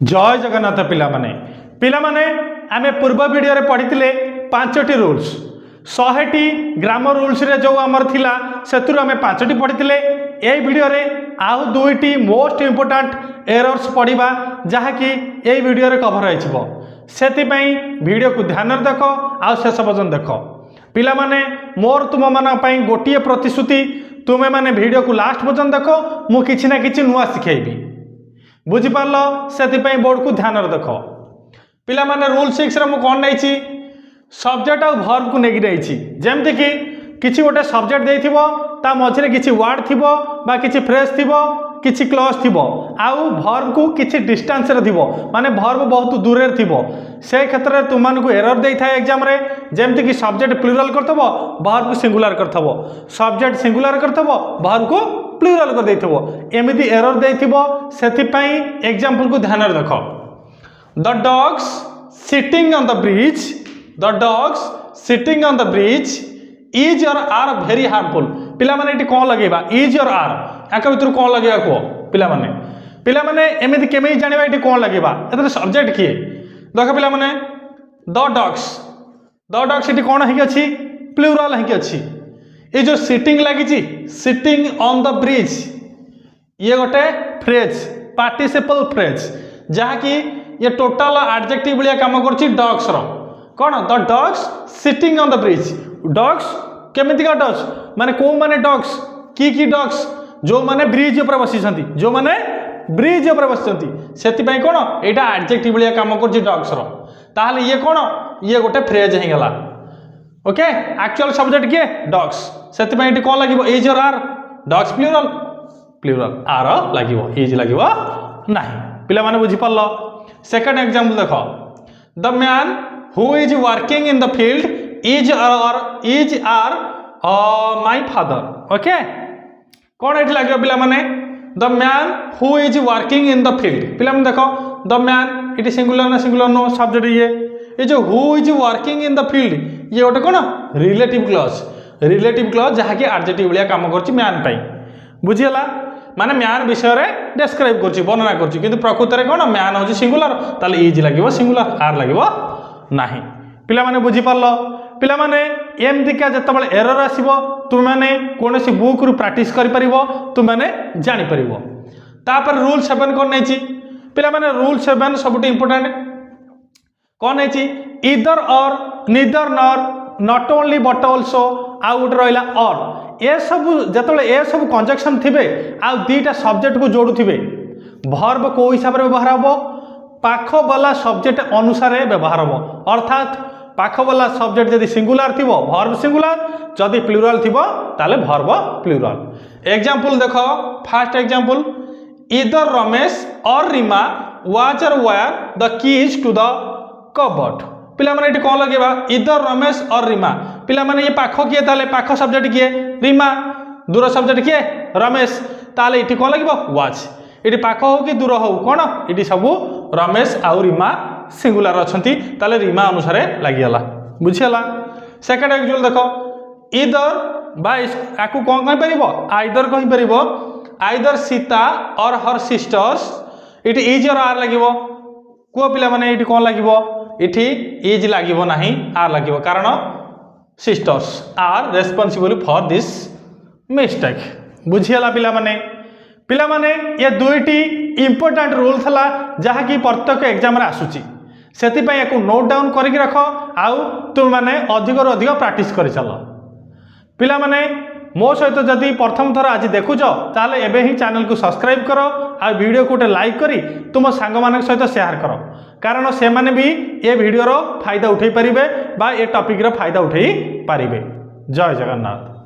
जय जगन्नाथ पिलामाने पिलामाने आमे पूर्व वीडियो रे पढ़ी पांचटी रूल्स 100टी ग्रामर रूल्स रे जो आमर थिला सेतुरु आमे पांचटी पढ़ी ए वीडियो रे आउ दुईटी मोस्ट इंपोर्टेंट एरर्स पढ़िबा जहाँकि ए वीडियो रे कवर होइछिबो सेतिपई वीडियो को ध्यान रे देखो आउ शेष पर्यंत देखो पिलामाने मोर तुम मान पई गोटिए प्रतिश्रुति तुमे माने वीडियो को लास्ट पर्यंत देखो मु किछि ना किछि नुआ सिखेइबी बुझिपार से बोर्ड को ध्यान देख पिला माने रूल 6 रे मु कौन नहीं सब्जेक्ट आ भर्ब को लेकिन नहीं जमती कि किसी गोटे सब्जेक्ट देथिबो ता मझे किसी वार्ड थिबो बा किसी फ्रेज थिबो किसी क्लॉज थिबो आउ भर्ब को किसी डिस्टेंस रे थिबो माने भर्ब बहुत दूर रे थिबो से क्षेत्र में तुम मानकु एरर देई थाए एग्जाम रे जेमति कि सब्जेक्ट प्लूरल करथबो भर्ब को सिंगुलर करथबो सब्जेक्ट सिंगुलर करथबो भर्ब को प्लूरल कर देथिबो एमिति एरर देथिबो सेथिपई एग्जांपल को ध्यान रखो the dogs sitting on the bridge the dogs sitting on the bridge is और आर वेरी हार्मफुल पिला माने एटी कोन लगेबा इज और आर याका भीतर कोन लगेबा को पिला माने एमिति केमे जानिबा एटी कोन लगेबा एतरे सब्जेक्ट किए देख पिला माने द डॉग्स एटी कोन हेकी अछि प्लूरल हेकी अछि ये जो सिटिंग लगी सिटिंग ऑन द ब्रिज ये गोटे फ्रेज पार्टिसिपल फ्रेज जहाँकि ये टोटाल एडजेक्टिव भाया काम कर डॉग्स रो कौन the dogs sitting on the bridge dogs केमितिका डॉग्स माने को माने डॉग्स की डॉग्स जो माने ब्रिज ऊपर बसी जो माने ब्रिज ऊपर बसी से कौन यहाँ एडजेक्टिव भाया काम कर डॉग्स रो ताहले ये कौन ये गोटे फ्रेज हो गला ओके एक्चुअल सब्जेक्ट किए डॉग्स से कौन लगे इज और आर डॉग्स प्लूरल आर लगे इज लगे ना पिला माने बुझी पाल सेकंड एग्जांपल देखो the man who is working in the field is are my father okay कौन ये लगे पिला माने the man who is working in the field पिला माने देखो the man it singular no subject ये जो who is working in the field ये गोटे कौन रिलेटिव क्लॉज जहाँकि एडजेक्टिव भाया काम कर मैन बुझीगला माने मैन विषय रे डिस्क्राइब कर वर्णना कर प्रकृत में कौन मैन हूँ सिंगुलर ताले इज लगे सिंगुलर आर लगे ना पिला माने बुझी पार पिला माने एमतिका जितेबाला एरर आसो तुम मैंने कौन सी बुक रु प्रैक्टिस कर तुम मैंने जापर तापर रूल 7 कौन नहीं पिला माने रूल 7 सब इंपोर्टेंट कौन है इधर और निदर नर नॉट ओनली बट ऑल्सो आउ गोटे रहा और ये सब जो ये सब कंजक्शन थे आउ दीटा सब्जेक्ट को जोड़ू थे भर्ब को हिसाब से व्यवहार हम पाख वाला सब्जेक्ट अनुसार व्यवहार हम अर्थात पाख वाला सब्जेक्ट जदि सिंगुलर थी भर्ब सिंगुलर जदि प्लूरल थी ताले भर्ब प्लूरल एग्जांपल देखो फर्स्ट एग्जांपल इधर रमेश और रीमा वाज और were the keys to the cupboard पिला माने ये कौन लगे इधर रमेश और रीमा पिला माने ये पाख किए ताले पाख सब्जेक्ट किए रीमा दूर सब्जेक्ट किए रमेश ताले ये कौन लगे वाच ये पाख हो कि दूर हो कौन ये सब रमेश आउ रीमा सिंगुलर अच्छी ताले रीमा अनुसार लगिगला बुझीगला सेकेंड एग्जांपल देखो इधर बाको कौन कहीपर आइदर कहीपर आइदर सीता और हर सिस्टर्स ये इज और आर लगे कौ पिला माने ये कौन लगे इठी इज लगे ना आर लगे कारण sisters are responsible for this mistake बुझीगला पिला माने ये दुईटी इंपोर्टेंट रूल था जहाँकि प्रत्येक एग्जाम आसूची से नोट डाउन करके रख आउ तुम मैंने अधिक अधिक प्रैक्टिस कर चल पिला माने मो सहित जदि प्रथम थर आज देखुच ताले एबे ही चैनल को सब्सक्राइब कर आ वीडियो को गोटे लाइक करी तुम सांग मान सहित शेयर कर कारण से माने भी ये वीडियो फायदा उठे पारे बा ये टॉपिक रो फायदा उठे पारे जय जगन्नाथ।